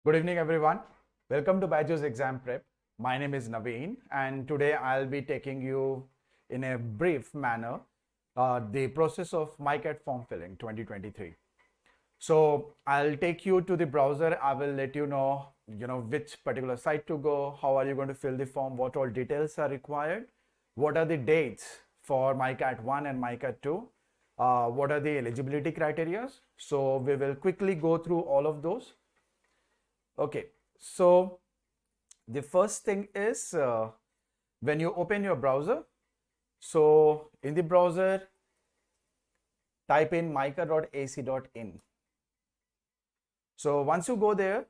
Good evening, everyone. Welcome to BYJU'S Exam Prep. My name is Naveen, and today I'll be taking you in a brief manner the process of MICAT form filling 2023. So I'll take you to the browser. I will let you know, which particular site to go, how are you going to fill the form, what all details are required, what are the dates for MICAT 1 and MICAT 2, what are the eligibility criteria. So we will quickly go through all of those. Okay, so the first thing is when you open your browser, so in the browser, type in mica.ac.in. So once you go there,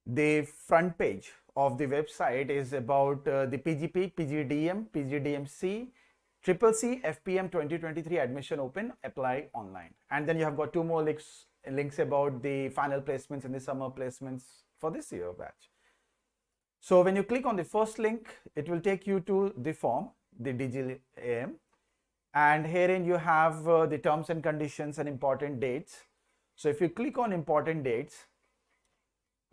the front page of the website is about the PGP, PGDM, PGDMC, CCC, FPM 2023 admission open, apply online. And then you have got two more links about the final placements and the summer placements for this year batch. So when you click on the first link, it will take you to the form, the DGAM, and herein you have the terms and conditions and important dates. So if you click on important dates,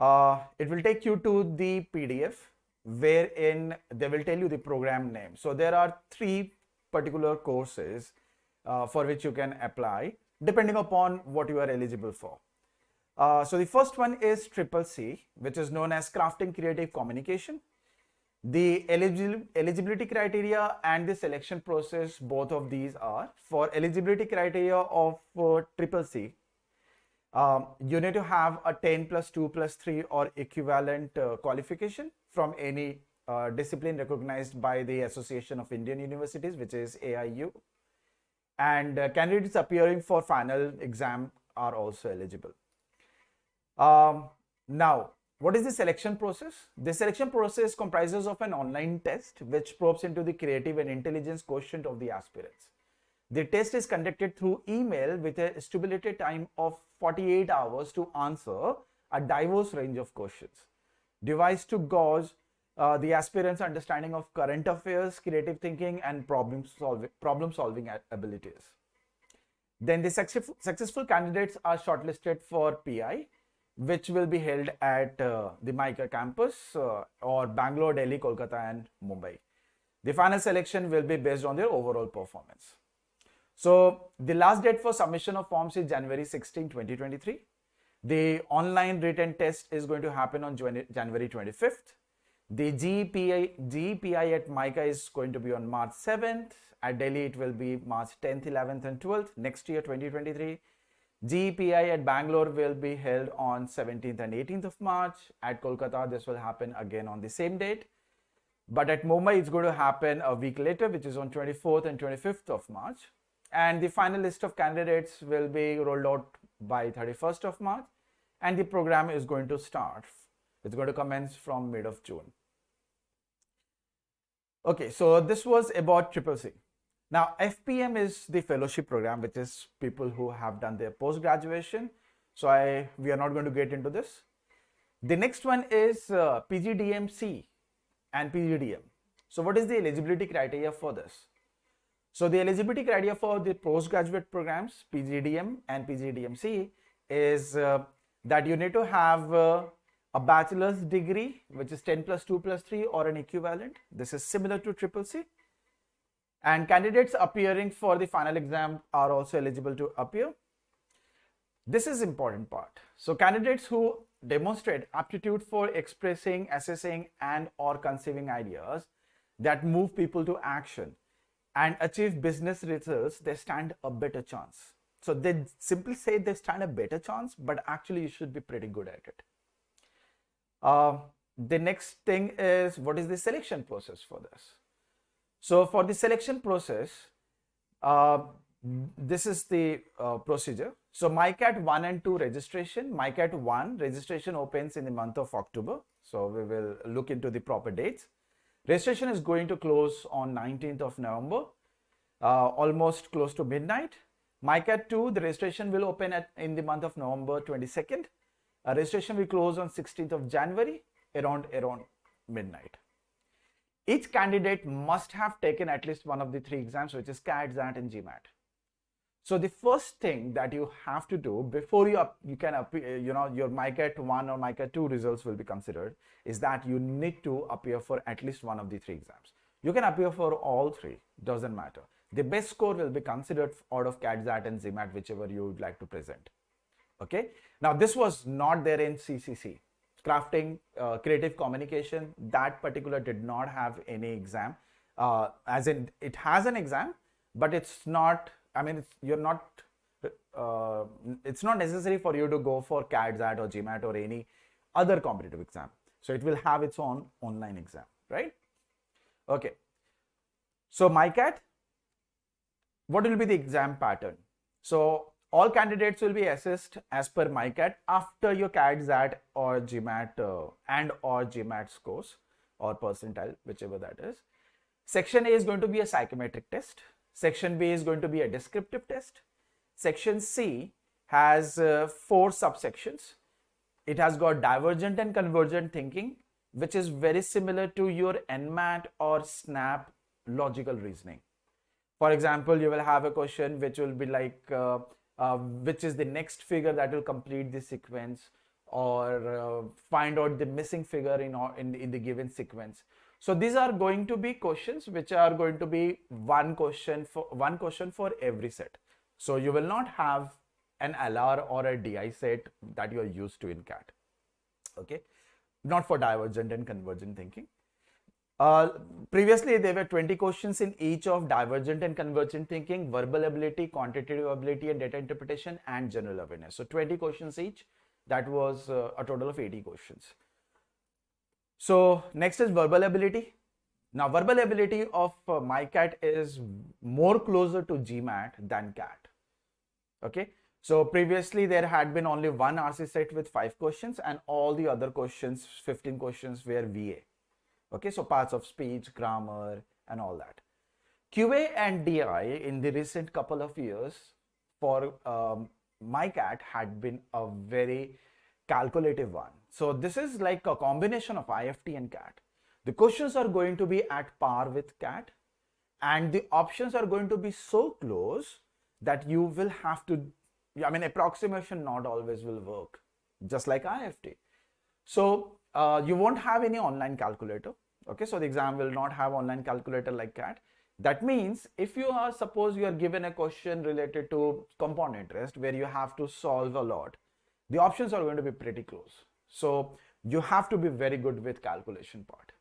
it will take you to the PDF wherein they will tell you the program name. So there are three particular courses for which you can apply depending upon what you are eligible for. So the first one is CCC, which is known as Crafting Creative Communication. The eligibility criteria and the selection process, both of these are for eligibility criteria of CCC. You need to have a 10 plus 2 plus 3 or equivalent qualification from any discipline recognized by the Association of Indian Universities, which is AIU. And candidates appearing for final exam are also eligible. Now, what is the selection process? The selection process comprises of an online test which probes into the creative and intelligence quotient of the aspirants. The test is conducted through email with a stipulated time of 48 hours to answer a diverse range of questions, devised to gauge the aspirants' understanding of current affairs, creative thinking, and problem solving abilities. Then the successful candidates are shortlisted for PI, which will be held at the MICA campus or Bangalore, Delhi, Kolkata, and Mumbai. The final selection will be based on their overall performance. So the last date for submission of forms is January 16, 2023. The online written test is going to happen on January 25th. The GEPI at MICA is going to be on March 7th. At Delhi, it will be March 10th, 11th, and 12th next year, 2023. GEPI at Bangalore will be held on 17th and 18th of March. At Kolkata, this will happen again on the same date. But at Mumbai, it's going to happen a week later, which is on 24th and 25th of March. And the final list of candidates will be rolled out by 31st of March. And the program is going to start. It's going to commence from mid of June. Okay, so this was about CCC. Now, FPM is the fellowship program, which is people who have done their post-graduation. So we are not going to get into this. The next one is PGDMC and PGDM. So what is the eligibility criteria for this? So the eligibility criteria for the postgraduate programs, PGDM and PGDMC, is that you need to have a bachelor's degree, which is 10 plus 2 plus 3 or an equivalent. This is similar to CCC. And candidates appearing for the final exam are also eligible to appear. This is important part. So candidates who demonstrate aptitude for expressing, assessing, and or conceiving ideas that move people to action and achieve business results, they stand a better chance. So they simply say they stand a better chance, but actually you should be pretty good at it. The next thing is, what is the selection process for this? So for the selection process, this is the procedure. So MICAT 1 and 2 registration. MICAT 1 registration opens in the month of October. So we will look into the proper dates. Registration is going to close on 19th of November, almost close to midnight. MICAT 2, the registration will open in the month of November 22nd. Registration will close on 16th of January around midnight. Each candidate must have taken at least one of the three exams, which is CAT, XAT, and GMAT. So the first thing that you have to do before you can appear, your MICAT 1 or MICAT 2 results will be considered, is that you need to appear for at least one of the three exams. You can appear for all three, doesn't matter. The best score will be considered out of CAT, XAT and GMAT, whichever you would like to present. Okay. Now this was not there in CCC. Crafting, creative communication, that particular did not have any exam. As in, it has an exam, but it's not, I mean, it's not necessary for you to go for CAT, XAT or GMAT or any other competitive exam. So it will have its own online exam, right? Okay. So MICAT, what will be the exam pattern? So all candidates will be assessed as per MICAT after your CAT, XAT or GMAT and or GMAT scores or percentile, whichever that is. Section A is going to be a psychometric test. Section B is going to be a descriptive test. Section C has 4 subsections. It has got divergent and convergent thinking, which is very similar to your NMAT or SNAP logical reasoning. For example, you will have a question which will be like, which is the next figure that will complete the sequence, or find out the missing figure in the given sequence. So these are going to be questions which are going to be one question for every set. So you will not have an LR or a DI set that you are used to in CAT. Okay, not for divergent and convergent thinking. Previously there were 20 questions in each of divergent and convergent thinking, verbal ability, quantitative ability and data interpretation, and general awareness. So 20 questions each. That was a total of 80 questions. So next is verbal ability. Now verbal ability of MICAT is more closer to GMAT than CAT. Okay. So previously there had been only one RC set with 5 questions, and all the other questions, 15 questions, were VA. Okay, so parts of speech, grammar and all that. QA and DI in the recent couple of years for MICAT had been a very calculative one. So this is like a combination of IFT and CAT. The questions are going to be at par with CAT, and the options are going to be so close that you will have to, I mean, approximation not always will work, just like IFT. So you won't have any online calculator. Okay, so the exam will not have online calculator like CAT. That means if you are, suppose you are given a question related to compound interest where you have to solve a lot, the options are going to be pretty close. So you have to be very good with calculation part.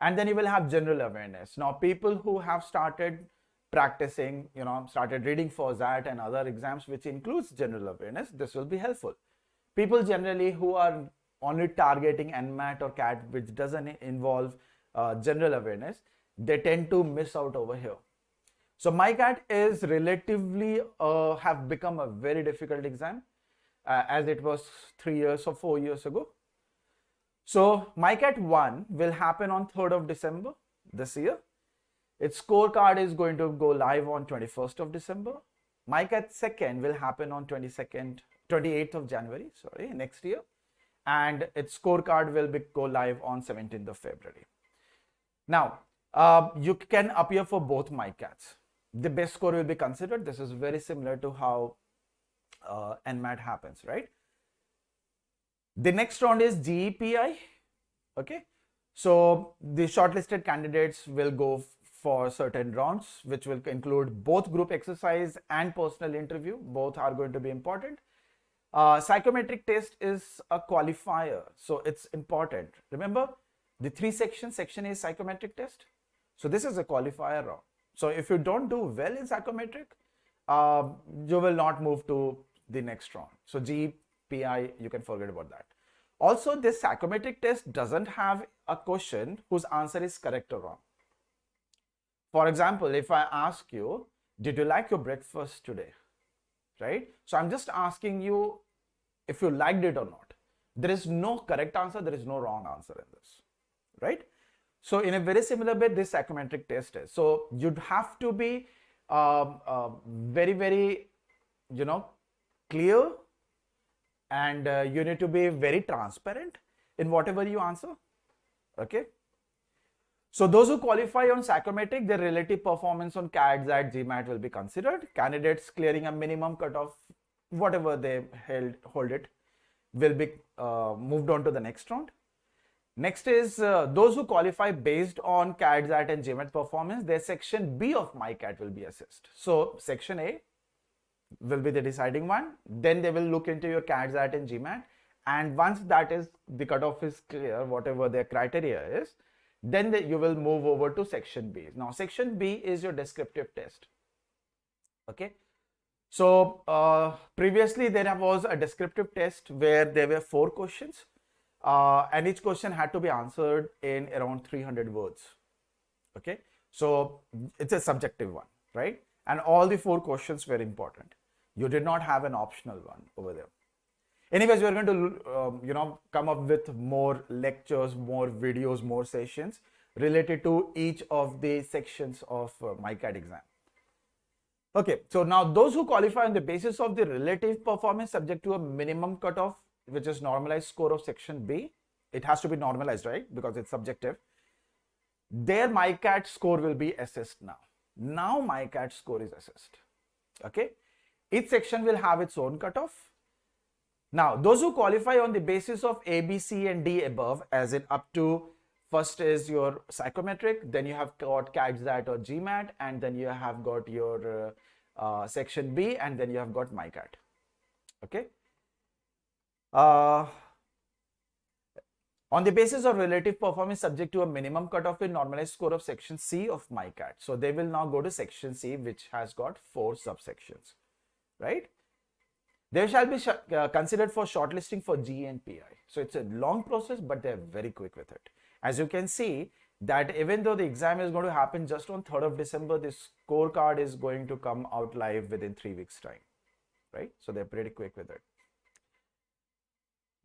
And then you will have general awareness. Now people who have started practicing, started reading for that and other exams which includes general awareness, this will be helpful. People generally who are only targeting NMAT or CAT, which doesn't involve general awareness, they tend to miss out over here. So MICAT is relatively have become a very difficult exam as it was 3 years or 4 years ago. So MICAT 1 will happen on 3rd of December this year. Its scorecard is going to go live on 21st of December. MICAT 2nd will happen on 28th of January, next year. And its scorecard will go live on 17th of February. Now, you can appear for both MICATs. The best score will be considered. This is very similar to how NMAT happens, right? The next round is GEPI. Okay, so the shortlisted candidates will go for certain rounds, which will include both group exercise and personal interview. Both are going to be important. Psychometric test is a qualifier, so it's important. Remember the 3 sections. Section A is psychometric test. So this is a qualifier round. So if you don't do well in psychometric, you will not move to the next round. So GEPI, you can forget about that. Also, this psychometric test doesn't have a question whose answer is correct or wrong. For example, if I ask you, did you like your breakfast today? Right? So I'm just asking you if you liked it or not. There is no correct answer, there is no wrong answer in this, right? So in a very similar way, this psychometric test is. So you'd have to be very, very, clear, and you need to be very transparent in whatever you answer. Okay. So those who qualify on psychometric, their relative performance on CAT, XAT, GMAT will be considered. Candidates clearing a minimum cutoff, whatever they hold it, will be moved on to the next round. Next is those who qualify based on CAT, XAT and GMAT performance, their section B of MICAT will be assessed. So section A will be the deciding one. Then they will look into your CAT, XAT and GMAT. And once that is, the cutoff is clear, whatever their criteria is, then you will move over to section B. Now section B is your descriptive test. Okay. So previously there was a descriptive test where there were 4 questions and each question had to be answered in around 300 words. Okay. So it's a subjective one, right? And all the 4 questions were important. You did not have an optional one over there. Anyways, we are going to, come up with more lectures, more videos, more sessions related to each of the sections of MICAT exam. Okay, so now those who qualify on the basis of the relative performance subject to a minimum cutoff, which is normalized score of section B. It has to be normalized, right? Because it's subjective. Their MICAT score will be assessed now. Now MICAT score is assessed. Okay, each section will have its own cutoff. Now, those who qualify on the basis of A, B, C and D above, as in up to, first is your psychometric, then you have got CAT, XAT or GMAT, and then you have got your section B, and then you have got MICAT. Okay. On the basis of relative performance subject to a minimum cutoff in normalized score of section C of MICAT. So they will now go to section C, which has got 4 subsections, right? They shall be considered for shortlisting for G and PI. So it's a long process, but they're very quick with it. As you can see that even though the exam is going to happen just on 3rd of December, this scorecard is going to come out live within 3 weeks time, right? So they're pretty quick with it.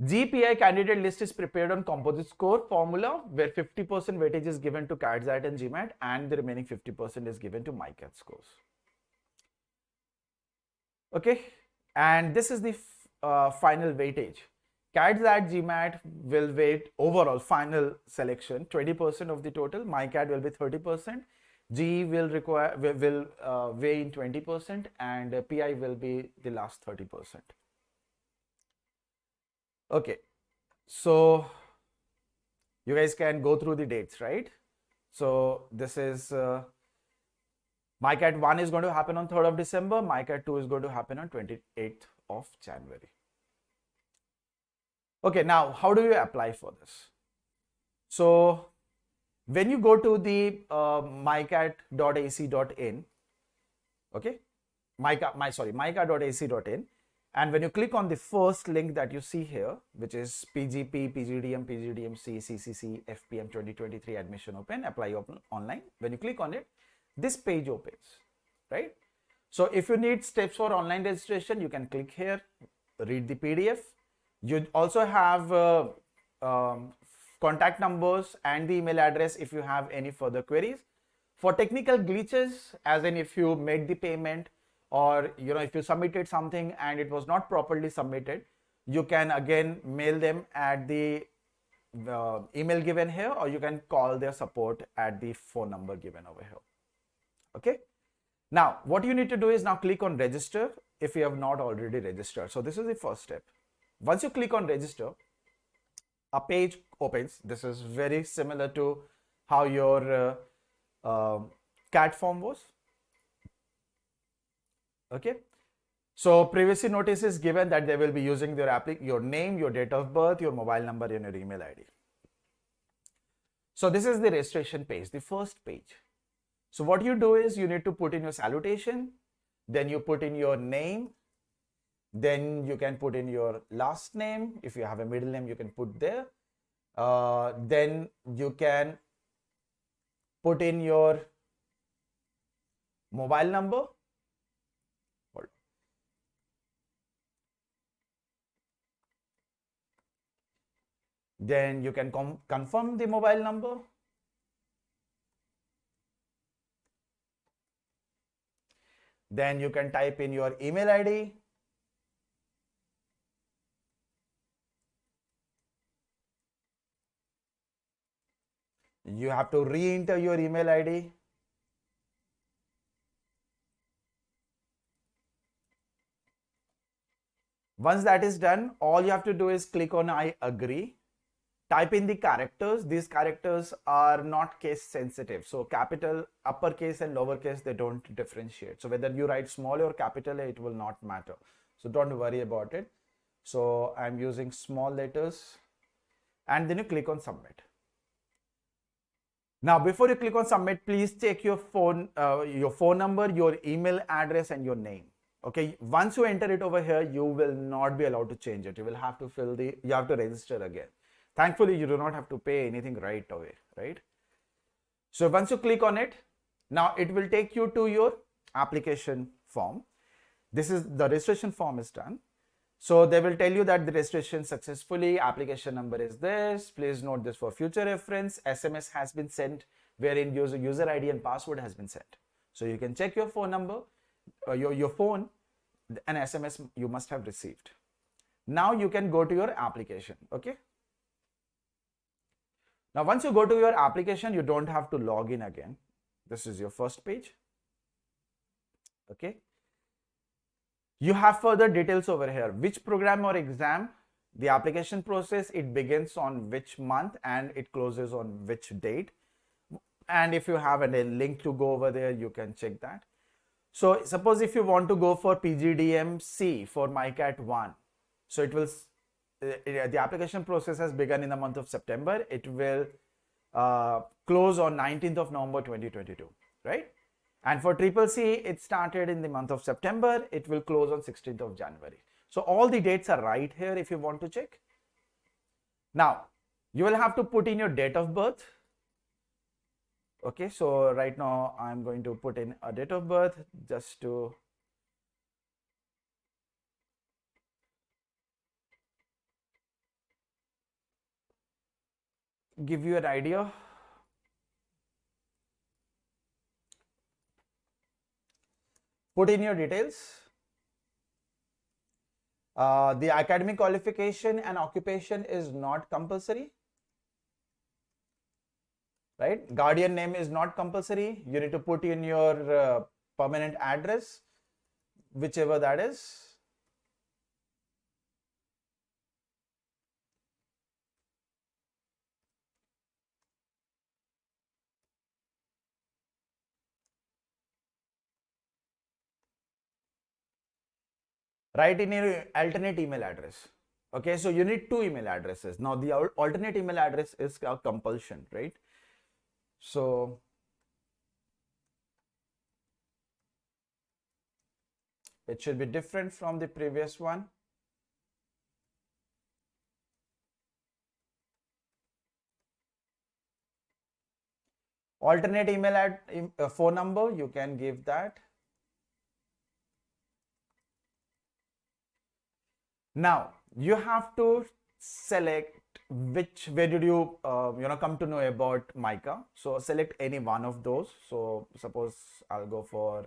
GPI candidate list is prepared on composite score formula where 50% weightage is given to CAT, XAT and GMAT and the remaining 50% is given to MICAT scores. Okay. And this is the final weightage. CAT, XAT, GMAT will weight overall final selection 20% of the total. MICAT will be 30%. G will weigh in 20%, and PI will be the last 30%. Okay, so you guys can go through the dates, right? So this is MICAT 1 is going to happen on 3rd of December. MICAT 2 is going to happen on 28th of January. Okay, now how do you apply for this? So when you go to the micat.ac.in, okay, micat.ac.in, and when you click on the first link that you see here, which is PGP, PGDM, PGDMC, CCC, FPM 2023 admission open, apply online. When you click on it, this page opens, right? So if you need steps for online registration, you can click here, read the PDF. You also have contact numbers and the email address if you have any further queries. For technical glitches, as in if you made the payment or if you submitted something and it was not properly submitted, you can again mail them at the email given here, or you can call their support at the phone number given over here. Okay. Now, what you need to do is now click on register if you have not already registered. So this is the first step. Once you click on register, a page opens. This is very similar to how your CAT form was. Okay. So previously notice is given that they will be using your name, your date of birth, your mobile number and your email ID. So this is the registration page, the first page. So what you do is you need to put in your salutation, then you put in your name, then you can put in your last name. If you have a middle name, you can put there. Then you can put in your mobile number. Then you can confirm the mobile number. Then you can type in your email ID. You have to re-enter your email ID. Once that is done, all you have to do is click on I agree. Type in the characters. These characters are not case sensitive. So capital, uppercase and lowercase, they don't differentiate. So whether you write small or capital A, it will not matter. So don't worry about it. So I'm using small letters and then you click on submit. Now, before you click on submit, please check your phone number, your email address and your name. Okay. Once you enter it over here, you will not be allowed to change it. You will have to you have to register again. Thankfully, you do not have to pay anything right away, right? So once you click on it, now it will take you to your application form. This is the registration form is done. So they will tell you that the registration successfully, application number is this, please note this for future reference, SMS has been sent wherein user ID and password has been sent. So you can check your phone number, your phone, an SMS you must have received. Now you can go to your application, okay? Now, once you go to your application, you don't have to log in again. This is your first page. Okay. You have further details over here. Which program or exam, the application process, it begins on which month and it closes on which date. And if you have a link to go over there, you can check that. So suppose if you want to go for PGDM-C for MICAT 1, so it will the application process has begun in the month of September. It will close on 19th of November 2022, right? And for CCC, it started in the month of September. It will close on 16th of January. So all the dates are right here if you want to check. Now, you will have to put in your date of birth. Okay, so right now I'm going to put in a date of birth just to give you an idea. Put in your details. The academic qualification and occupation is not compulsory, right? Guardian name is not compulsory. You need to put in your permanent address, whichever that is. Write in your alternate email address. Okay, so you need 2 email addresses. Now the alternate email address is a compulsion, right? So it should be different from the previous one. Alternate email phone number, you can give that. Now you have to select where did you come to know about MICA. So select any one of those. So suppose I'll go for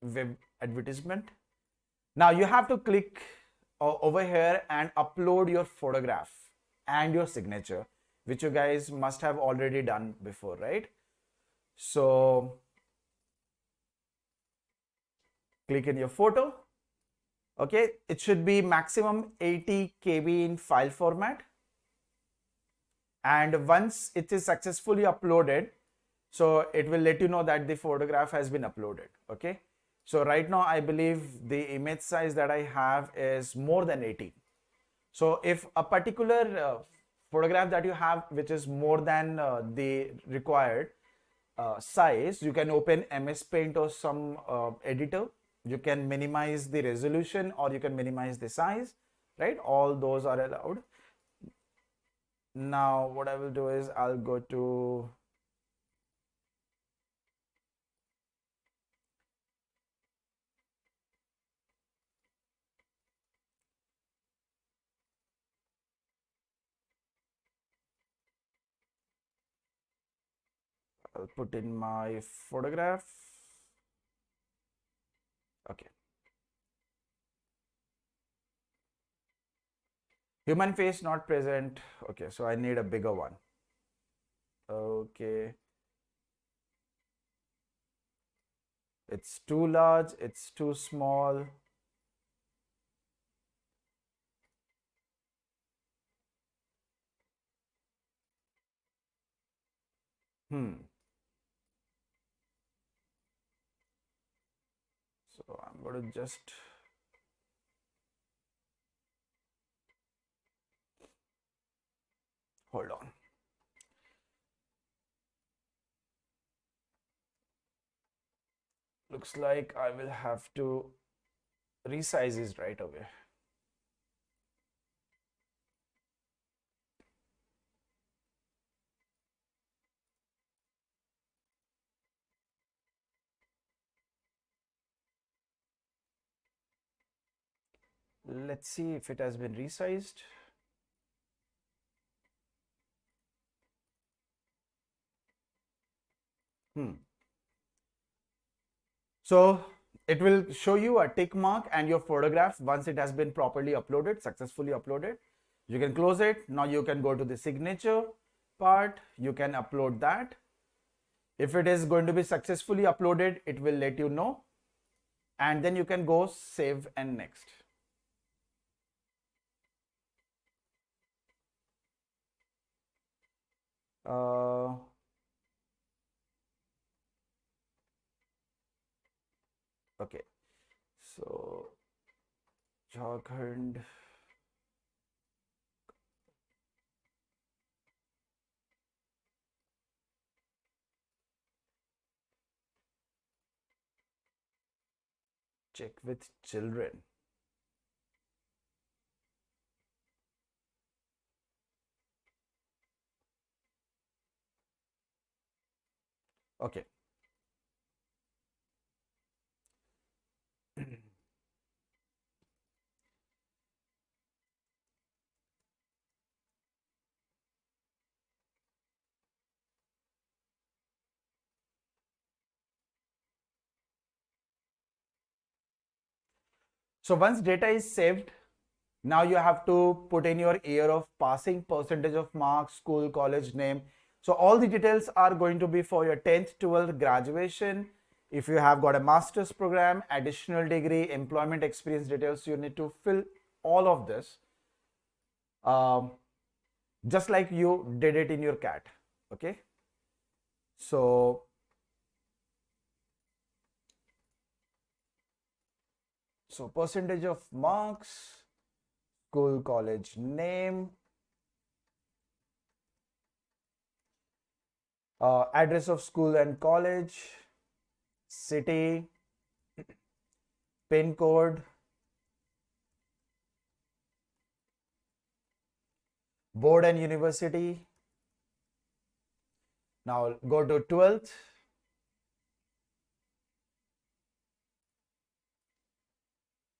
web advertisement. Now you have to click over here and upload your photograph and your signature, which you guys must have already done before, right? So click in your photo. Okay, it should be maximum 80 KB in file format. And once it is successfully uploaded, so it will let you know that the photograph has been uploaded. Okay, so right now I believe the image size that I have is more than 80. So if a particular photograph that you have which is more than the required size, you can open MS Paint or some editor. You can minimize the resolution or you can minimize the size, right? All those are allowed. Now what I will do is I'll go to I'll put in my photograph. Okay. Human face not present. Okay, so I need a bigger one. Okay. It's too large, it's too small. So I'm going to just hold on. Looks like I will have to resize this right away. Let's see if it has been resized. So it will show you a tick mark and your photograph once it has been properly uploaded, successfully uploaded. You can close it. Now you can go to the signature part. You can upload that. If it is going to be successfully uploaded, it will let you know. And then you can go save and next. Okay, so Jharkhand. Check with children. Okay. So once data is saved, now you have to put in your year of passing, percentage of marks, school, college name. So all the details are going to be for your 10th, 12th graduation. If you have got a master's program, additional degree, employment experience details, you need to fill all of this. Just like you did it in your CAT. Okay. So percentage of marks, school, college name, address of school and college, city, pin code, board and university. Now go to 12th.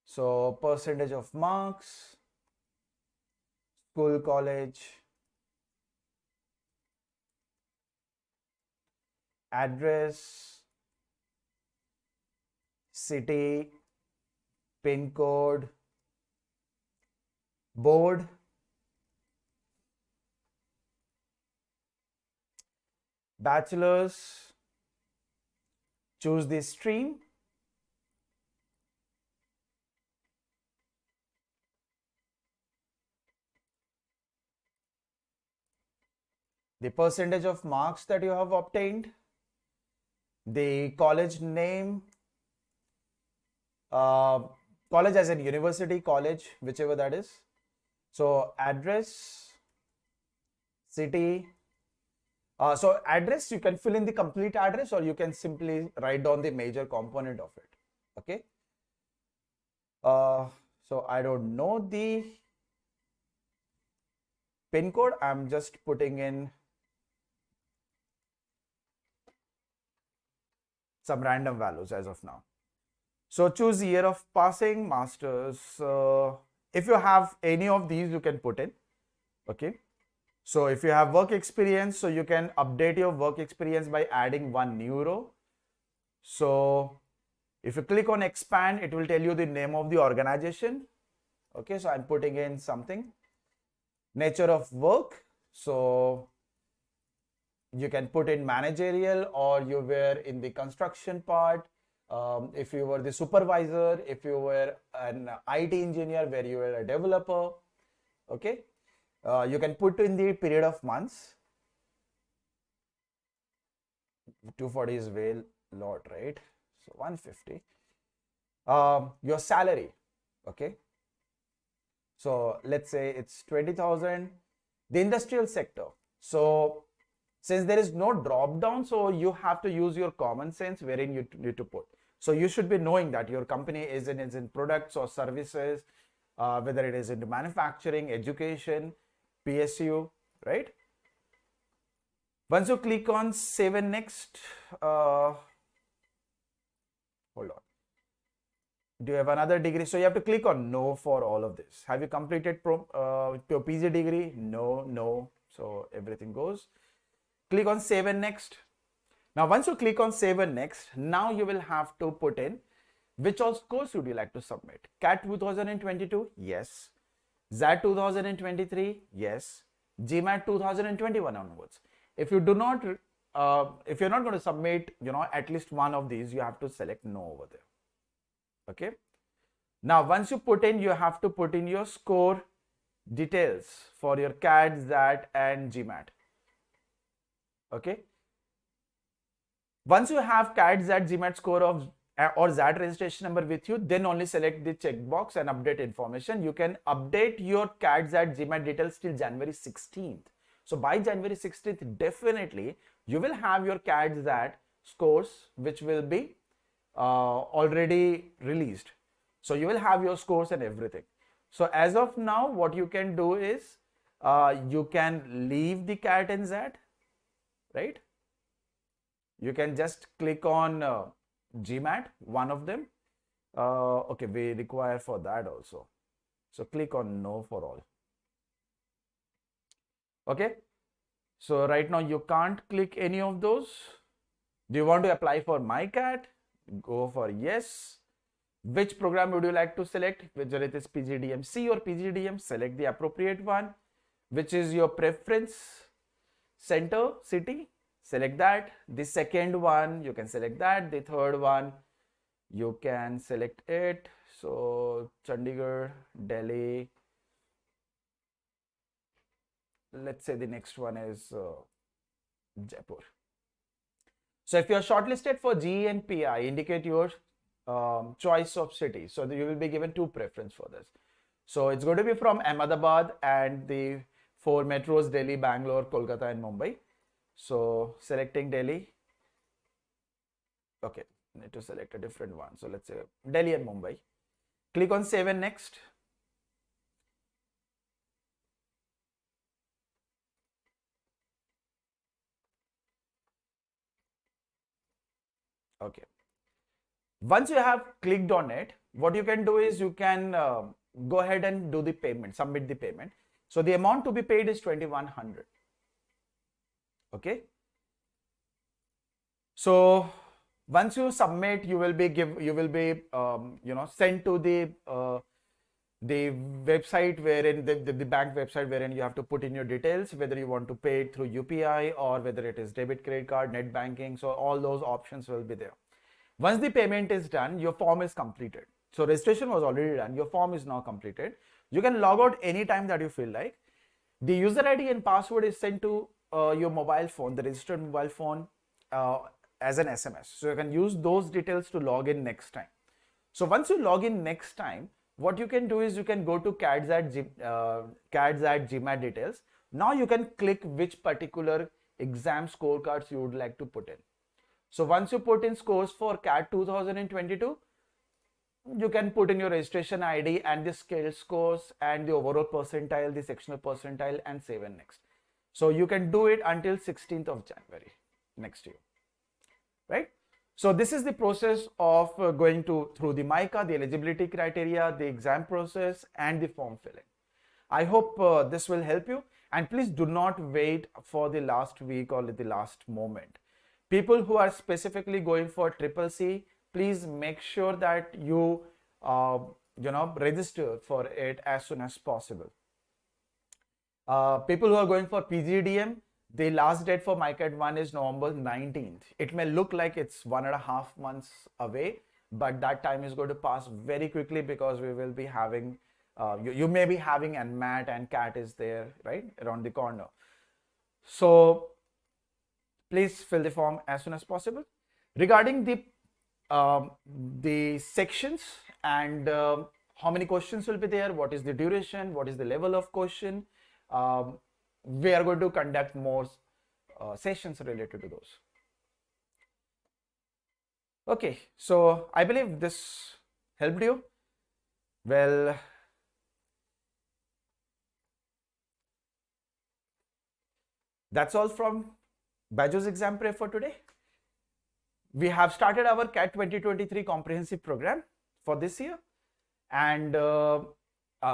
So percentage of marks, school, college, address, city, pin code, board, bachelor's, choose the stream, the percentage of marks that you have obtained, the college name, college as in university, college, whichever that is. So address, city. So address, you can fill in the complete address or you can simply write down the major component of it. Okay. So I don't know the pin code. I'm just putting in some random values as of now. So choose year of passing, masters. If you have any of these, you can put in. Okay. So if you have work experience, so you can update your work experience by adding one new row. So if you click on expand, it will tell you the name of the organization. Okay, so I'm putting in something. Nature of work. So you can put in managerial, or you were in the construction part. If you were the supervisor, if you were an IT engineer where you were a developer, okay. You can put in the period of months. 240 is way lot, right? So 150. Your salary, okay. So let's say it's 20,000. The industrial sector. So since there is no drop down, so you have to use your common sense wherein you need to put. So you should be knowing that your company is in products or services, whether it is into manufacturing, education, PSU, right? Once you click on save and next, hold on. Do you have another degree? So you have to click on no for all of this. Have you completed your PG degree? No. So everything goes. Click on save and next. Now, once you click on save and next, now you will have to put in which all scores would you like to submit. CAT 2022? Yes. ZAT 2023? Yes. GMAT 2021 onwards. If you do not, if you're not going to submit, at least one of these, you have to select no over there. Okay. Now, once you put in, you have to put in your score details for your CAT, ZAT and GMAT. Okay. Once you have CAT, ZAT, GMAT score of or ZAT registration number with you, then only select the checkbox and update information. You can update your CAT, ZAT, GMAT details till January 16th. So by January 16th, definitely you will have your CAT, ZAT scores, which will be already released. So you will have your scores and everything. So as of now, what you can do is you can leave the CAT and ZAT, right? You can just click on GMAT, one of them. Okay, we require for that also. So click on no for all. Okay. So right now you can't click any of those. Do you want to apply for MICAT? Go for yes. Which program would you like to select? Whether it is PGDM-C or PGDM, select the appropriate one. Which is your preference? Center, city, select that. The second one, you can select that. The third one, you can select it. So Chandigarh, Delhi. Let's say the next one is Jaipur. So if you are shortlisted for GE and PI, indicate your choice of city. So you will be given two preference for this. So it's going to be from Ahmedabad and the 4 metros, Delhi, Bangalore, Kolkata and Mumbai. So selecting Delhi. Okay, need to select a different one. So let's say Delhi and Mumbai. Click on save and next. Okay. Once you have clicked on it, what you can do is you can go ahead and do the payment, submit the payment. So the amount to be paid is 2,100. Okay. So once you submit, you will be sent to the website wherein the bank website wherein you have to put in your details, whether you want to pay it through UPI or whether it is debit, credit card, net banking. So all those options will be there. Once the payment is done, your form is completed. So registration was already done. Your form is now completed. You can log out anytime that you feel like. The user ID and password is sent to your mobile phone, the registered mobile phone, as an SMS. So you can use those details to log in next time. So once you log in next time, what you can do is you can go to CAT, ZAT, GMAT details. Now you can click which particular exam scorecards you would like to put in. So once you put in scores for CAT 2022, you can put in your registration ID and the scale scores and the overall percentile, the sectional percentile, and save and next. So you can do it until 16th of January next year, right? So this is the process of going through the MICA, the eligibility criteria, the exam process, and the form filling. I hope this will help you, and please do not wait for the last week or the last moment. People who are specifically going for CCC, please make sure that you register for it as soon as possible. People who are going for PGDM, the last date for MICAT 1 is November 19th. It may look like it's 1.5 months away, but that time is going to pass very quickly because we will be having, you may be having, and MAT and CAT is there, right, around the corner. So please fill the form as soon as possible. Regarding the sections and how many questions will be there, what is the duration, what is the level of question, we are going to conduct more sessions related to those. Okay, so I believe this helped you. Well, that's all from BYJU'S exam prep for today. We have started our CAT 2023 comprehensive program for this year, and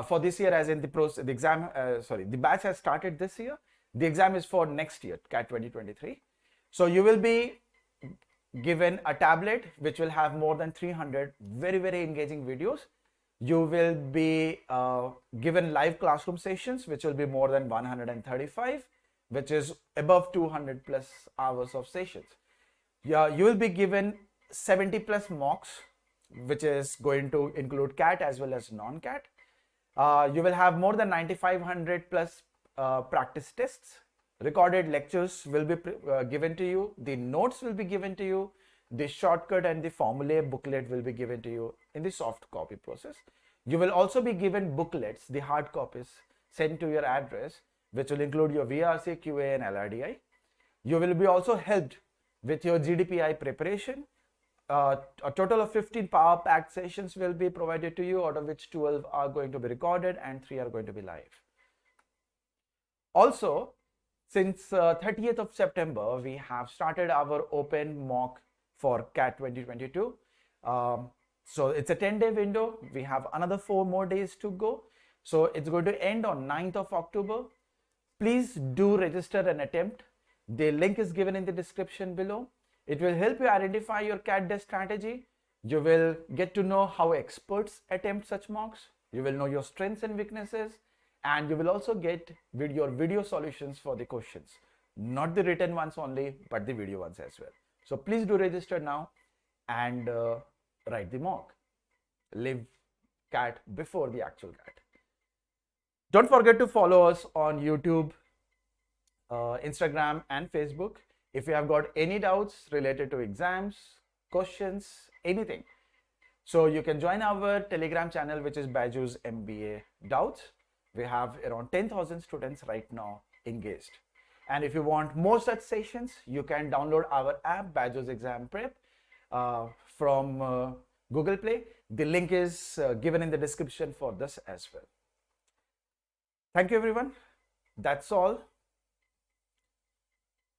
for this year, as in the batch has started this year. The exam is for next year, CAT 2023. So you will be given a tablet which will have more than 300 very, very engaging videos. You will be given live classroom sessions which will be more than 135, which is above 200 plus hours of sessions. Yeah, you will be given 70 plus mocks, which is going to include CAT as well as non-CAT. You will have more than 9,500 plus practice tests. Recorded lectures will be given to you. The notes will be given to you. The shortcut and the formulae booklet will be given to you in the soft copy process. You will also be given booklets, the hard copies, sent to your address, which will include your VARC, QA and LRDI. You will be also helped with your GDPI preparation. A total of 15 power packed sessions will be provided to you, out of which 12 are going to be recorded and 3 are going to be live. Also, since 30th of September, we have started our open mock for CAT 2022. So it's a 10-day window. We have another 4 more days to go. So it's going to end on 9th of October. Please do register and attempt. The link is given in the description below. It will help you identify your CAT desk strategy. You will get to know how experts attempt such mocks. You will know your strengths and weaknesses, and you will also get your video solutions for the questions. Not the written ones only, but the video ones as well. So please do register now and write the mock. Live CAT before the actual CAT. Don't forget to follow us on YouTube, Instagram and Facebook. If you have got any doubts related to exams, questions, anything, so you can join our Telegram channel, which is BYJU'S MBA Doubts. We have around 10,000 students right now engaged. And if you want more such sessions, you can download our app, BYJU'S Exam Prep, from Google Play. The link is given in the description for this as well. Thank you, everyone. That's all